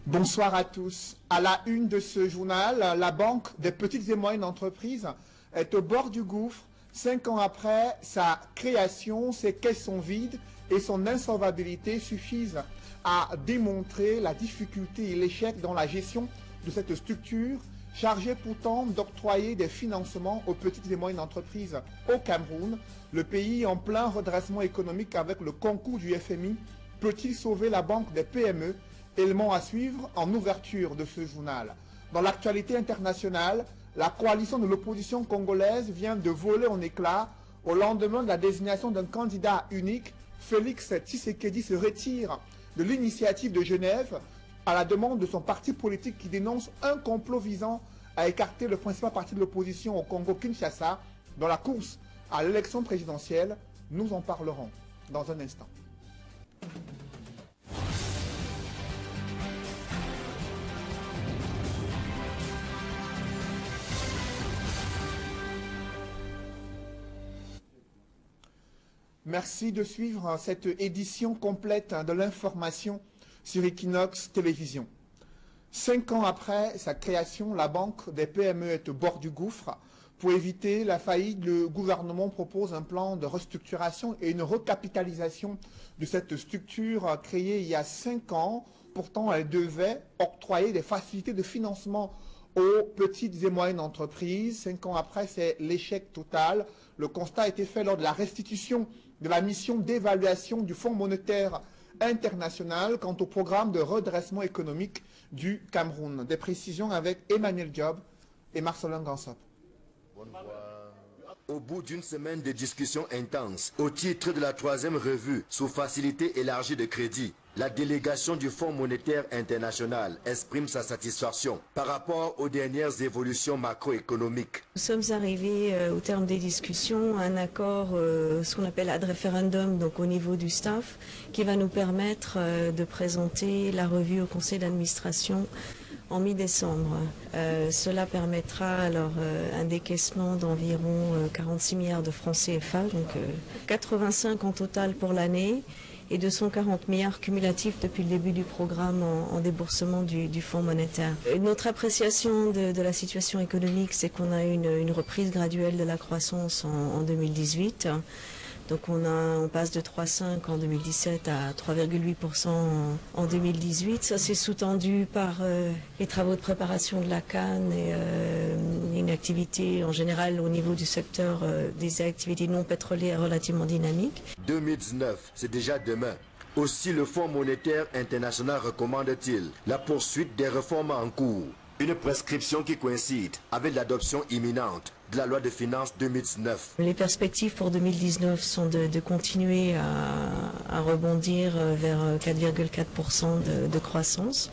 Bonsoir à tous. À la une de ce journal, la Banque des petites et moyennes entreprises est au bord du gouffre. 5 ans après sa création, ses caisses sont vides et son insolvabilité suffisent à démontrer la difficulté et l'échec dans la gestion de cette structure, chargée pourtant d'octroyer des financements aux petites et moyennes entreprises au Cameroun. Le pays en plein redressement économique avec le concours du FMI peut-il sauver la banque des PME? Élément à suivre en ouverture de ce journal. Dans l'actualité internationale, la coalition de l'opposition congolaise vient de voler en éclats au lendemain de la désignation d'un candidat unique. Félix Tshisekedi se retire de l'initiative de Genève à la demande de son parti politique qui dénonce un complot visant à écarter le principal parti de l'opposition au Congo, Kinshasa, dans la course à l'élection présidentielle. Nous en parlerons dans un instant. Merci de suivre cette édition complète de l'information sur Equinox Télévision. 5 ans après sa création, la Banque des PME est au bord du gouffre. Pour éviter la faillite, le gouvernement propose un plan de restructuration et une recapitalisation de cette structure créée il y a 5 ans. Pourtant, elle devait octroyer des facilités de financement aux petites et moyennes entreprises. 5 ans après, c'est l'échec total. Le constat a été fait lors de la restitution de la mission d'évaluation du Fonds monétaire international quant au programme de redressement économique du Cameroun. Des précisions avec Emmanuel Diop et Marcelin Gansop. Au bout d'une semaine de discussions intenses, au titre de la 3e revue sous facilité élargie de crédit, la délégation du Fonds monétaire international exprime sa satisfaction par rapport aux dernières évolutions macroéconomiques. Nous sommes arrivés au terme des discussions à un accord, ce qu'on appelle ad referendum, donc au niveau du staff, qui va nous permettre de présenter la revue au conseil d'administration en mi-décembre. Cela permettra alors un décaissement d'environ 46 milliards de francs CFA, donc 85 en total pour l'année et 240 milliards cumulatifs depuis le début du programme en déboursement du Fonds monétaire. Notre appréciation de la situation économique, c'est qu'on a une reprise graduelle de la croissance en 2018. Donc on passe de 3,5 en 2017 à 3,8% en 2018. Ça c'est sous-tendu par les travaux de préparation de la CAN et une activité en général au niveau du secteur des activités non pétrolières relativement dynamique. 2019, c'est déjà demain. Aussi le Fonds monétaire international recommande-t-il la poursuite des réformes en cours. Une prescription qui coïncide avec l'adoption imminente de la loi de finances 2019. Les perspectives pour 2019 sont de continuer à rebondir vers 4,4% de croissance.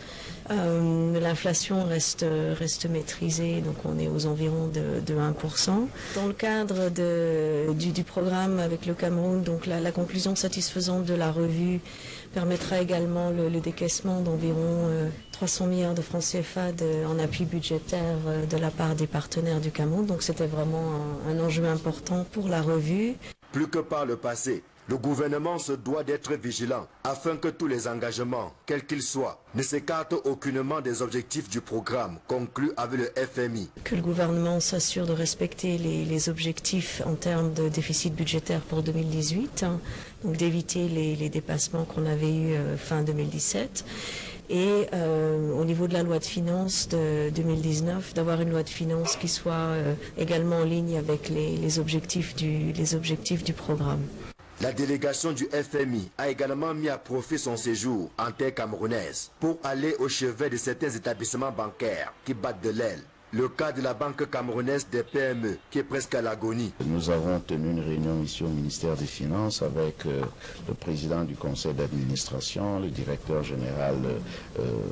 L'inflation reste maîtrisée, donc on est aux environs de 1%. Dans le cadre du programme avec le Cameroun, donc la conclusion satisfaisante de la revue permettra également le décaissement d'environ 300 milliards de francs CFA en appui budgétaire de la part des partenaires du Cameroun. Donc c'était vraiment un enjeu important pour la revue. Plus que par le passé, le gouvernement se doit d'être vigilant afin que tous les engagements, quels qu'ils soient, ne s'écartent aucunement des objectifs du programme conclu avec le FMI. Que le gouvernement s'assure de respecter les objectifs en termes de déficit budgétaire pour 2018, donc d'éviter les dépassements qu'on avait eus fin 2017. Et au niveau de la loi de finances de 2019, d'avoir une loi de finances qui soit également en ligne avec les objectifs du programme. La délégation du FMI a également mis à profit son séjour en terre camerounaise pour aller au chevet de certains établissements bancaires qui battent de l'aile. Le cas de la Banque camerounaise des PME qui est presque à l'agonie. Nous avons tenu une réunion ici au ministère des Finances avec le président du conseil d'administration, le directeur général,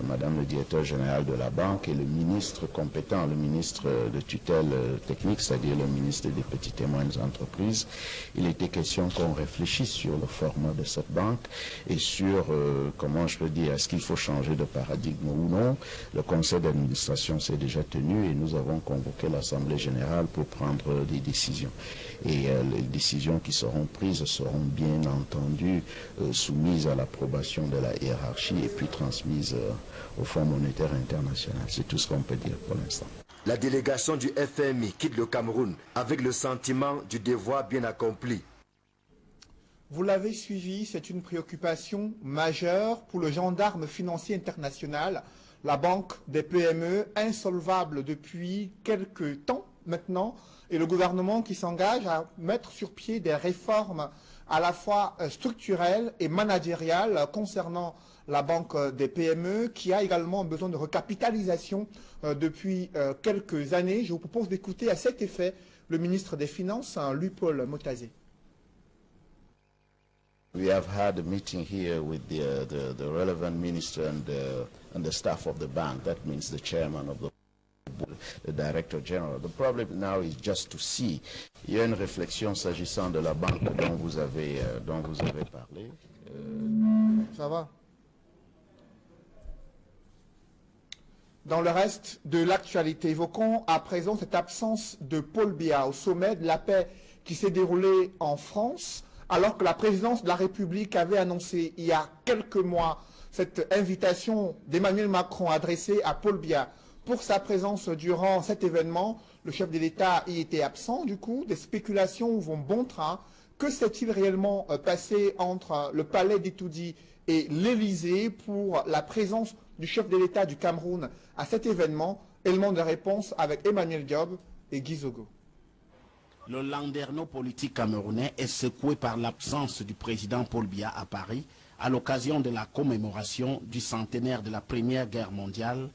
madame le directeur général de la banque et le ministre compétent, le ministre de tutelle technique, c'est-à-dire le ministre des petites et moyennes entreprises. Il était question qu'on réfléchisse sur le format de cette banque et sur, comment je peux dire, est-ce qu'il faut changer de paradigme ou non. Le conseil d'administration s'est déjà tenu et nous avons convoqué l'Assemblée générale pour prendre des décisions. Et les décisions qui seront prises seront bien entendu soumises à l'approbation de la hiérarchie et puis transmises au Fonds monétaire international. C'est tout ce qu'on peut dire pour l'instant. La délégation du FMI quitte le Cameroun avec le sentiment du devoir bien accompli. Vous l'avez suivi, c'est une préoccupation majeure pour le gendarme financier international, la banque des PME, insolvable depuis quelques temps maintenant, et le gouvernement qui s'engage à mettre sur pied des réformes à la fois structurelles et managériales concernant la banque des PME, qui a également besoin de recapitalisation depuis quelques années. Je vous propose d'écouter à cet effet le ministre des Finances, Luc-Paul Motazé. We have had a meeting here with the relevant minister and the staff of the bank. That means the chairman of the board, the director general. The problem now is just to see. Il y a une réflexion s'agissant de la banque dont vous avez parlé. Ça va. Dans le reste de l'actualité, évoquons à présent cette absence de Paul Biya au sommet de la paix qui s'est déroulé en France, alors que la présidence de la République avait annoncé il y a quelques mois cette invitation d'Emmanuel Macron adressée à Paul Biya pour sa présence durant cet événement. Le chef de l'État y était absent, du coup, des spéculations vont bon train. Que s'est-il réellement passé entre le palais d'Itoudi et l'Élysée pour la présence du chef de l'État du Cameroun à cet événement? Élément de réponse avec Emmanuel Diop et Guy Zogo. Le landerneau politique camerounais est secoué par l'absence du président Paul Biya à Paris à l'occasion de la commémoration du centenaire de la Première Guerre mondiale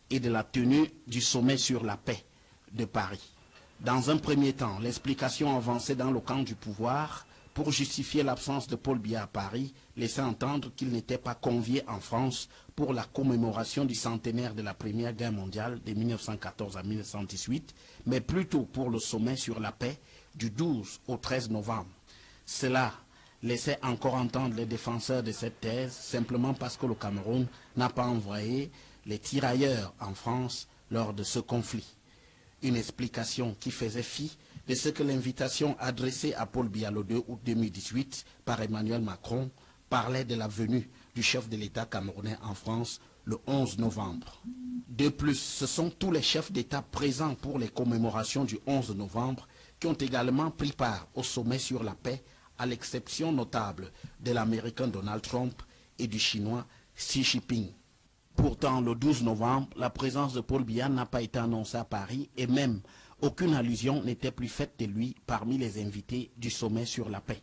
et de la tenue du sommet sur la paix de Paris. Dans un premier temps, l'explication avancée dans le camp du pouvoir pour justifier l'absence de Paul Biya à Paris laissait entendre qu'il n'était pas convié en France pour la commémoration du centenaire de la Première Guerre mondiale de 1914 à 1918, mais plutôt pour le sommet sur la paix du 12 au 13 novembre. Cela laissait encore entendre les défenseurs de cette thèse, simplement parce que le Cameroun n'a pas envoyé les tirailleurs en France lors de ce conflit. Une explication qui faisait fi de ce que l'invitation adressée à Paul Biya le 2 août 2018 par Emmanuel Macron parlait de la venue du chef de l'État camerounais en France le 11 novembre. De plus, ce sont tous les chefs d'État présents pour les commémorations du 11 novembre qui ont également pris part au sommet sur la paix, à l'exception notable de l'Américain Donald Trump et du Chinois Xi Jinping. Pourtant, le 12 novembre, la présence de Paul Biya n'a pas été annoncée à Paris et même aucune allusion n'était plus faite de lui parmi les invités du sommet sur la paix.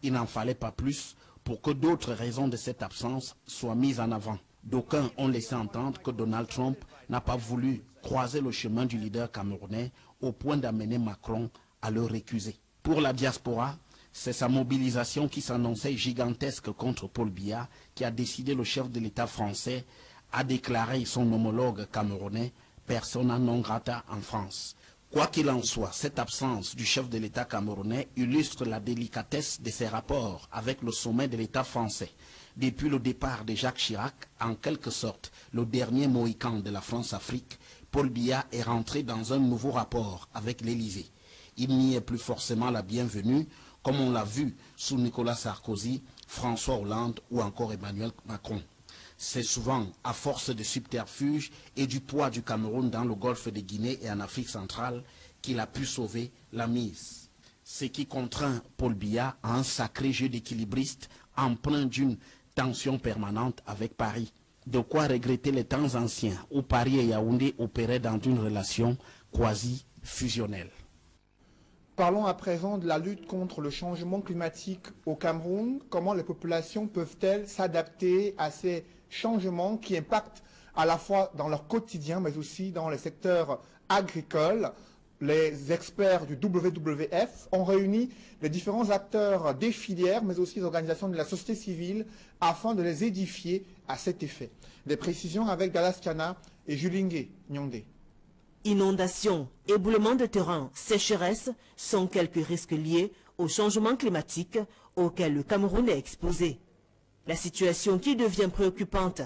Il n'en fallait pas plus pour que d'autres raisons de cette absence soient mises en avant. D'aucuns ont laissé entendre que Donald Trump n'a pas voulu croiser le chemin du leader camerounais au point d'amener Macron à le récuser. Pour la diaspora, c'est sa mobilisation qui s'annonçait gigantesque contre Paul Biya qui a décidé le chef de l'État français à déclarer son homologue camerounais persona non grata en France. Quoi qu'il en soit, cette absence du chef de l'État camerounais illustre la délicatesse de ses rapports avec le sommet de l'État français. Depuis le départ de Jacques Chirac, en quelque sorte le dernier mohican de la France-Afrique, Paul Biya est rentré dans un nouveau rapport avec l'Élysée. Il n'y est plus forcément la bienvenue, comme on l'a vu sous Nicolas Sarkozy, François Hollande ou encore Emmanuel Macron. C'est souvent à force de subterfuges et du poids du Cameroun dans le golfe de Guinée et en Afrique centrale qu'il a pu sauver la mise. Ce qui contraint Paul Biya à un sacré jeu d'équilibriste empreint d'une tension permanente avec Paris. De quoi regretter les temps anciens où Paris et Yaoundé opéraient dans une relation quasi fusionnelle. Parlons à présent de la lutte contre le changement climatique au Cameroun. Comment les populations peuvent-elles s'adapter à ces changements qui impactent à la fois dans leur quotidien, mais aussi dans les secteurs agricoles? Les experts du WWF ont réuni les différents acteurs des filières, mais aussi les organisations de la société civile, afin de les édifier à cet effet. Des précisions avec Dallas Tiana et Julingue Nyonde. Inondations, éboulements de terrain, sécheresse sont quelques risques liés au changement climatique auquel le Cameroun est exposé. La situation qui devient préoccupante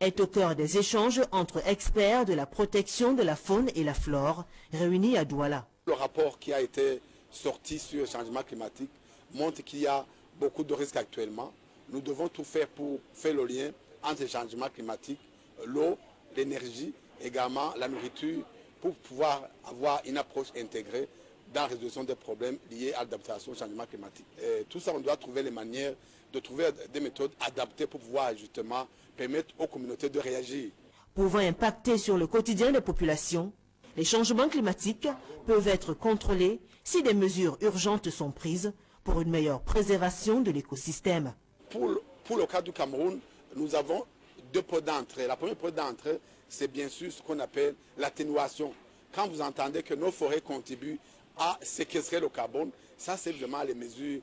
est au cœur des échanges entre experts de la protection de la faune et la flore réunis à Douala. Le rapport qui a été sorti sur le changement climatique montre qu'il y a beaucoup de risques actuellement. Nous devons tout faire pour faire le lien entre le changement climatique, l'eau, l'énergie, également la nourriture, pour pouvoir avoir une approche intégrée dans la résolution des problèmes liés à l'adaptation au changement climatique. Et tout ça, on doit trouver les manières de trouver des méthodes adaptées pour pouvoir justement permettre aux communautés de réagir. Pouvant impacter sur le quotidien des populations, les changements climatiques peuvent être contrôlés si des mesures urgentes sont prises pour une meilleure préservation de l'écosystème. Pour le cas du Cameroun, nous avons deux portes d'entrée. La première porte d'entrée, c'est bien sûr ce qu'on appelle l'atténuation. Quand vous entendez que nos forêts contribuent à séquestrer le carbone, ça c'est vraiment les mesures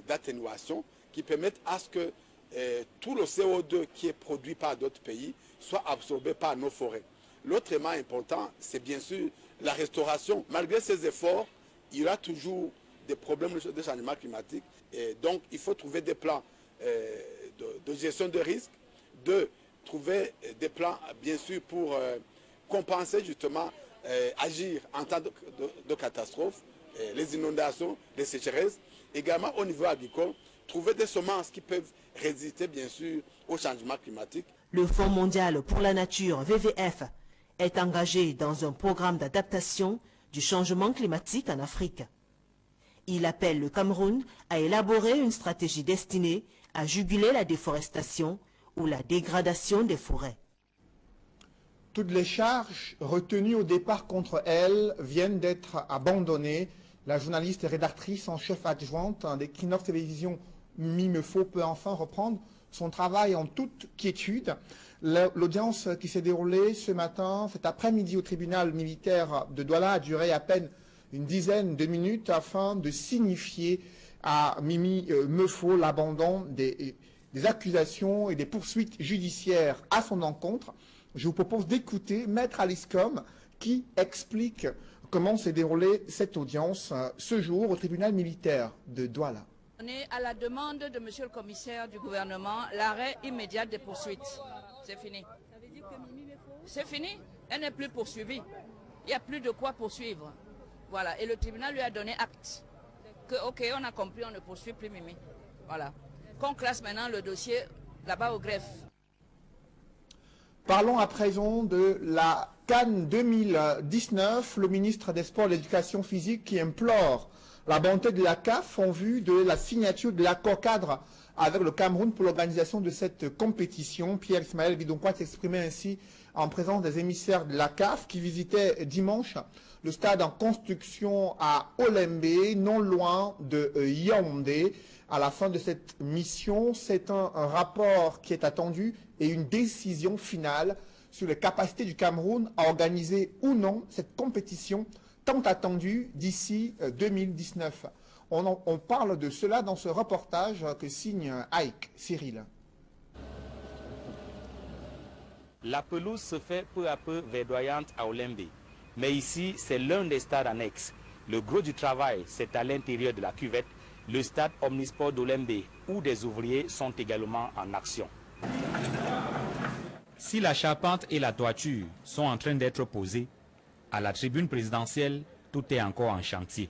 d'atténuation qui permettent à ce que tout le CO2 qui est produit par d'autres pays soit absorbé par nos forêt. L'autre élément important, c'est bien sûr la restauration. Malgré ces efforts, il y aura toujours des problèmes de changement climatique. Et donc, il faut trouver des plans de gestion de risque, de trouver des plans, bien sûr, pour compenser justement, agir en temps de catastrophe, les inondations, les sécheresses. Également, au niveau agricole, trouver des semences qui peuvent résister, bien sûr, au changement climatique. Le Fonds mondial pour la nature, WWF, est engagé dans un programme d'adaptation du changement climatique en Afrique. Il appelle le Cameroun à élaborer une stratégie destinée à juguler la déforestation ou la dégradation des forêts. Toutes les charges retenues au départ contre elle viennent d'être abandonnées. La journaliste et rédactrice en chef adjointe d'Equinox Télévision, Mimi Mefo, peut enfin reprendre son travail en toute quiétude. L'audience qui s'est déroulée ce matin, cet après-midi au tribunal militaire de Douala, a duré à peine une dizaine de minutes afin de signifier à Mimi Mefo l'abandon des accusations et des poursuites judiciaires à son encontre. Je vous propose d'écouter Maître Alice Com qui explique comment s'est déroulée cette audience ce jour au tribunal militaire de Douala. On est à la demande de monsieur le commissaire du gouvernement, l'arrêt immédiat des poursuites. C'est fini. Ça veut dire que Mimi Mefo... C'est fini. Elle n'est plus poursuivie. Il n'y a plus de quoi poursuivre. Voilà. Et le tribunal lui a donné acte. Que, ok, on a compris, on ne poursuit plus Mimi. Voilà. Qu'on classe maintenant le dossier là-bas au greffe. Parlons à présent de la Cannes 2019. Le ministre des Sports et de l'Éducation physique qui implore la bonté de la CAF en vue de la signature de l'accord cadre avec le Cameroun pour l'organisation de cette compétition. Pierre-Ismaël Bidoncourt s'exprimait ainsi en présence des émissaires de la CAF qui visitaient dimanche le stade en construction à Olembe, non loin de Yaoundé. À la fin de cette mission, c'est un rapport qui est attendu et une décision finale sur les capacités du Cameroun à organiser ou non cette compétition tant attendue d'ici 2019. On parle de cela dans ce reportage que signe Ike Cyril. La pelouse se fait peu à peu verdoyante à Olembe. Mais ici, c'est l'un des stades annexes. Le gros du travail, c'est à l'intérieur de la cuvette, le stade omnisport d'Olembe, où des ouvriers sont également en action. Si la charpente et la toiture sont en train d'être posées, à la tribune présidentielle, tout est encore en chantier.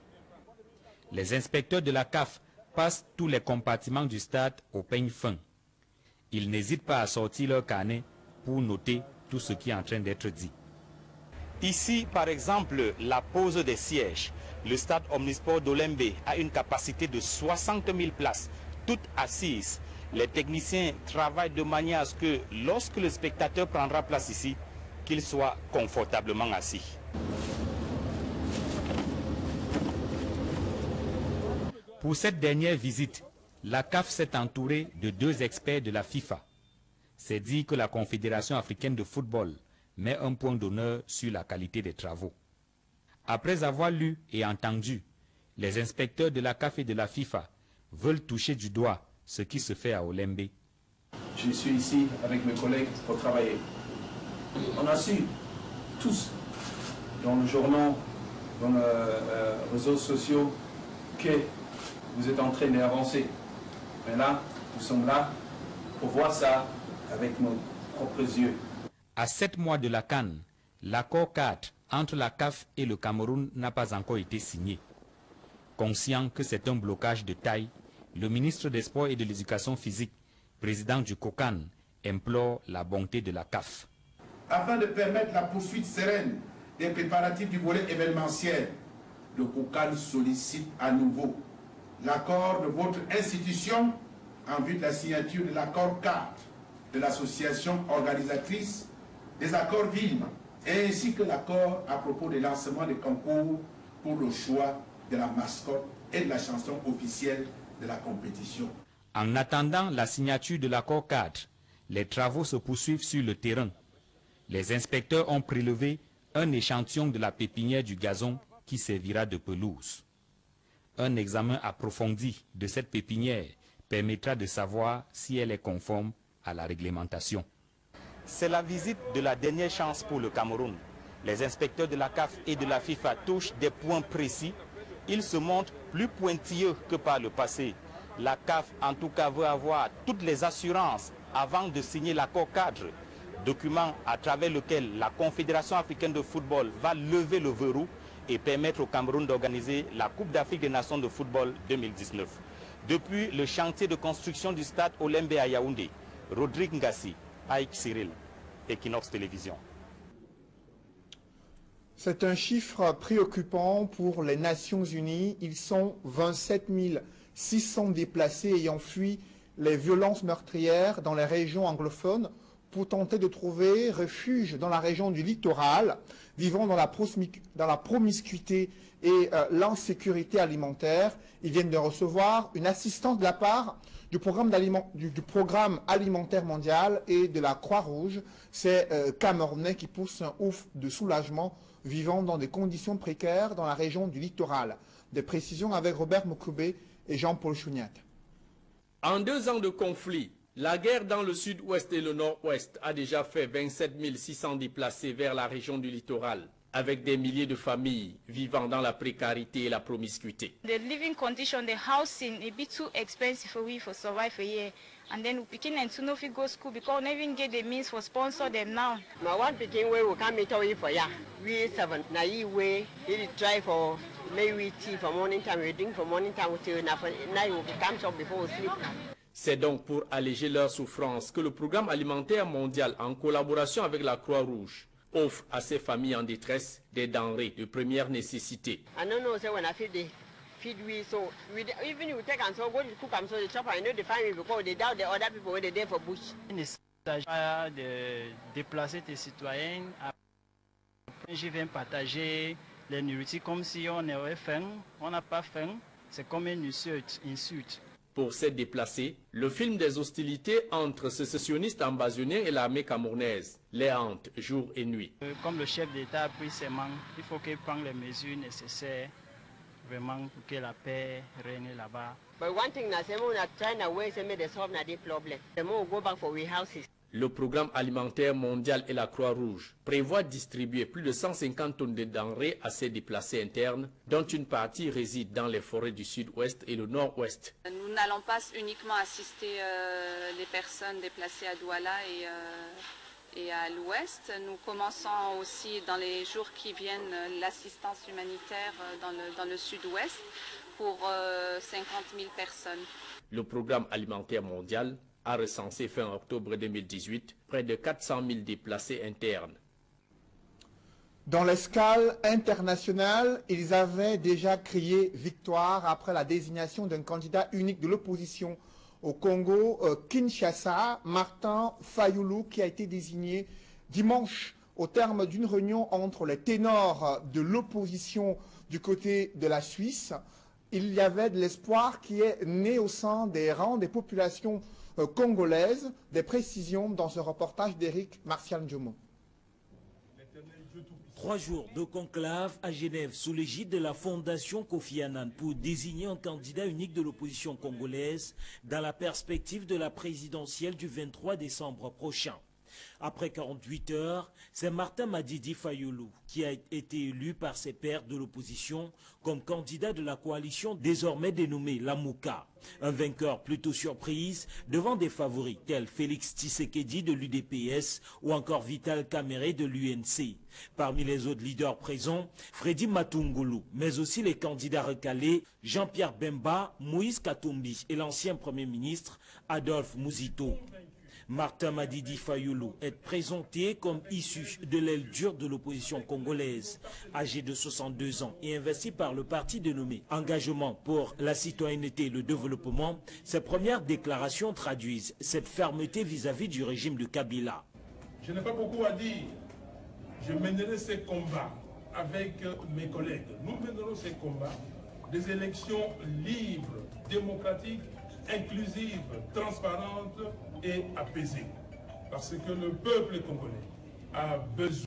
Les inspecteurs de la CAF passent tous les compartiments du stade au peigne fin. Ils n'hésitent pas à sortir leur carnet pour noter tout ce qui est en train d'être dit. Ici, par exemple, la pose des sièges. Le stade omnisport d'Olembe a une capacité de 60 000 places, toutes assises. Les techniciens travaillent de manière à ce que, lorsque le spectateur prendra place ici, qu'il soit confortablement assis. Pour cette dernière visite, la CAF s'est entourée de 2 experts de la FIFA. C'est dire que la Confédération africaine de football met un point d'honneur sur la qualité des travaux. Après avoir lu et entendu, les inspecteurs de la CAF et de la FIFA veulent toucher du doigt ce qui se fait à Olembe. Je suis ici avec mes collègues pour travailler. On a su tous, dans le journal, dans les réseaux sociaux, que vous êtes en train d'avancer. Mais là, nous sommes là pour voir ça avec nos propres yeux. À 7 mois de la CAN, l'accord 4 entre la CAF et le Cameroun n'a pas encore été signé. Conscient que c'est un blocage de taille, le ministre des Sports et de l'Éducation physique, président du COCAN, implore la bonté de la CAF. Afin de permettre la poursuite sereine des préparatifs du volet événementiel, le COCAN sollicite à nouveau l'accord de votre institution en vue de la signature de l'accord 4 de l'association organisatrice des accords villes, ainsi que l'accord à propos des lancements des concours pour le choix de la mascotte et de la chanson officielle de la compétition. En attendant la signature de l'accord 4, les travaux se poursuivent sur le terrain. Les inspecteurs ont prélevé un échantillon de la pépinière du gazon qui servira de pelouse. Un examen approfondi de cette pépinière permettra de savoir si elle est conforme à la réglementation. C'est la visite de la dernière chance pour le Cameroun. Les inspecteurs de la CAF et de la FIFA touchent des points précis. Ils se montrent plus pointilleux que par le passé. La CAF, en tout cas, veut avoir toutes les assurances avant de signer l'accord cadre, document à travers lequel la Confédération africaine de football va lever le verrou et permettre au Cameroun d'organiser la Coupe d'Afrique des Nations de football 2019. Depuis le chantier de construction du stade Olembe à Yaoundé, Rodrigue Ngassi, Aïk Cyril, Equinox Télévision. C'est un chiffre préoccupant pour les Nations Unies. Ils sont 27 600 déplacés ayant fui les violences meurtrières dans les régions anglophones pour tenter de trouver refuge dans la région du littoral, vivant dans la promiscuité et l'insécurité alimentaire. Ils viennent de recevoir une assistance de la part du programme alimentaire mondial et de la Croix-Rouge. Ces Camerounais qui poussent un ouf de soulagement, vivant dans des conditions précaires dans la région du littoral. Des précisions avec Robert Mokoubé et Jean-Paul Chouniat. En 2 ans de conflit, la guerre dans le sud-ouest et le nord-ouest a déjà fait 27 600 déplacés vers la région du littoral, avec des milliers de familles vivant dans la précarité et la promiscuité. The living condition, the housing, a bit too expensive for we for survive a year. And then we begin and to know if we go school because we never even get the means for sponsor them now. My one picking way will come into for ya. We 7 na way he try for maybe tea for morning time, we drink for morning time till now will come up before we sleep. C'est donc pour alléger leur souffrance que le programme alimentaire mondial, en collaboration avec la Croix-Rouge, offre à ces familles en détresse des denrées de première nécessité. I don't know, so when I feed we so even you take and so go to cook and so the chop I know the family because they doubt the other people when they there for bush. Il s'agit de déplacer tes citoyens. Après, je viens partager les nourritures comme si on avait faim. On n'a pas faim. C'est comme une insulte. Pour ces déplacés, le film des hostilités entre sécessionnistes ambazoniens et l'armée camerounaise les hante jour et nuit. Comme le chef d'État a pris ses mains, il faut qu'il prenne les mesures nécessaires vraiment pour que la paix règne là-bas. But one thing na say we try na way say make the solve na the problem. The more go back for we houses. Le programme alimentaire mondial et la Croix-Rouge prévoient distribuer plus de 150 tonnes de denrées à ces déplacés internes, dont une partie réside dans les forêts du sud-ouest et le nord-ouest. Nous n'allons pas uniquement assister les personnes déplacées à Douala et à l'ouest. Nous commençons aussi dans les jours qui viennent l'assistance humanitaire dans le sud-ouest pour 50 000 personnes. Le programme alimentaire mondial a recensé fin octobre 2018 près de 400 000 déplacés internes. Dans l'escale internationale, ils avaient déjà crié victoire après la désignation d'un candidat unique de l'opposition au Congo, Kinshasa, Martin Fayulu, qui a été désigné dimanche au terme d'une réunion entre les ténors de l'opposition du côté de la Suisse. Il y avait de l'espoir qui est né au sein des rangs des populations congolaises. Des précisions dans ce reportage d'Éric Martial Ndjomo. 3 jours de conclave à Genève sous l'égide de la Fondation Kofi Annan pour désigner un candidat unique de l'opposition congolaise dans la perspective de la présidentielle du 23 décembre prochain. Après 48 heures, c'est Martin Madidi Fayulu qui a été élu par ses pairs de l'opposition comme candidat de la coalition désormais dénommée la Mouka. Un vainqueur plutôt surprise devant des favoris tels Félix Tshisekedi de l'UDPS ou encore Vital Kamerhe de l'UNC. Parmi les autres leaders présents, Freddy Matungulu, mais aussi les candidats recalés Jean-Pierre Bemba, Moïse Katumbi et l'ancien Premier ministre Adolphe Muzito. Martin Madidi Fayulu est présenté comme issu de l'aile dure de l'opposition congolaise. Âgé de 62 ans et investi par le parti dénommé Engagement pour la citoyenneté et le développement, ses premières déclarations traduisent cette fermeté vis-à-vis du régime de Kabila. Je n'ai pas beaucoup à dire. Je mènerai ces combats avec mes collègues. Nous mènerons ces combats des élections libres, démocratiques, inclusive, transparente et apaisée. Parce que le peuple congolais a besoin.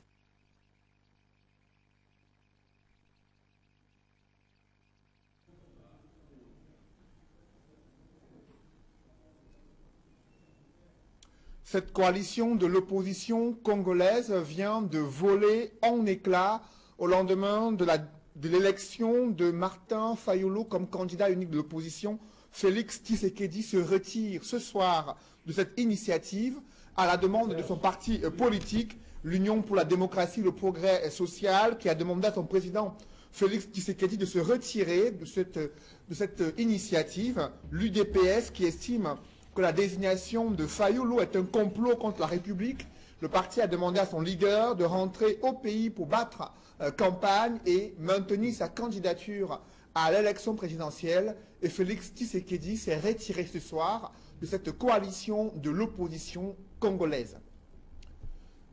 Cette coalition de l'opposition congolaise vient de voler en éclats au lendemain de l'élection de Martin Fayulu comme candidat unique de l'opposition. Félix Tshisekedi se retire ce soir de cette initiative à la demande de son parti politique, l'Union pour la démocratie et le progrès social, qui a demandé à son président Félix Tshisekedi de se retirer de cette initiative. L'UDPS qui estime que la désignation de Fayulu est un complot contre la République. Le parti a demandé à son leader de rentrer au pays pour battre campagne et maintenir sa candidature à l'élection présidentielle. Et Félix Tshisekedi s'est retiré ce soir de cette coalition de l'opposition congolaise.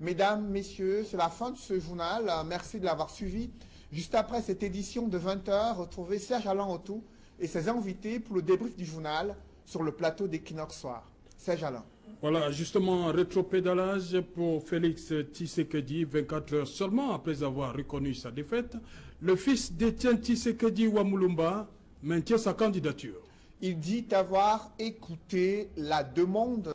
Mesdames, Messieurs, c'est la fin de ce journal. Merci de l'avoir suivi. Juste après cette édition de 20h, retrouvez Serge Alain Autou et ses invités pour le débrief du journal sur le plateau d'Equinox Soir. Serge Alain. Voilà, justement, rétropédalage pour Félix Tshisekedi, 24 heures seulement après avoir reconnu sa défaite. Le fils d'Étienne Tshisekedi Wamulumba maintient sa candidature. Il dit avoir écouté la demande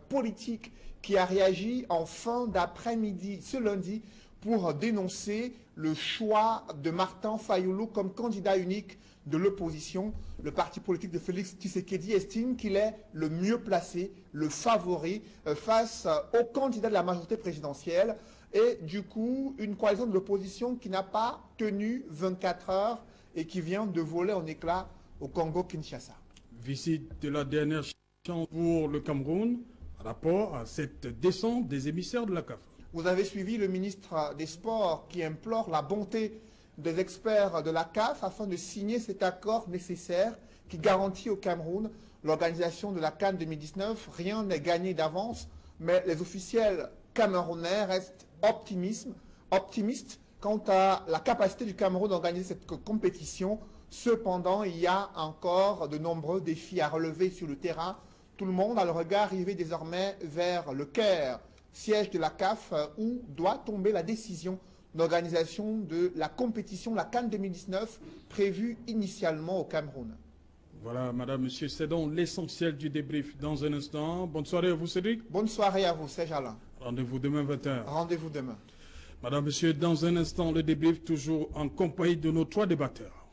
politique qui a réagi en fin d'après-midi ce lundi pour dénoncer le choix de Martin Fayulu comme candidat unique de l'opposition. Le parti politique de Félix Tshisekedi estime qu'il est le mieux placé, le favori face au candidat de la majorité présidentielle. Et du coup, une coalition de l'opposition qui n'a pas tenu 24 heures et qui vient de voler en éclats au Congo-Kinshasa. Visite de la dernière chance pour le Cameroun, rapport à cette descente des émissaires de la CAF. Vous avez suivi le ministre des Sports qui implore la bonté des experts de la CAF afin de signer cet accord nécessaire qui garantit au Cameroun l'organisation de la CAN 2019. Rien n'est gagné d'avance, mais les officiels camerounais restent optimistes quant à la capacité du Cameroun d'organiser cette compétition. Cependant, il y a encore de nombreux défis à relever sur le terrain. Tout le monde a le regard rivé désormais vers le Caire, siège de la CAF, où doit tomber la décision d'organisation de la compétition, la CAN 2019, prévue initialement au Cameroun. Voilà, madame, monsieur, c'est donc l'essentiel du débrief dans un instant. Bonne soirée à vous, Cédric. Bonne soirée à vous, Serge Alain. Rendez-vous demain 20h. Rendez-vous demain. Madame, monsieur, dans un instant, le débrief toujours en compagnie de nos trois débatteurs.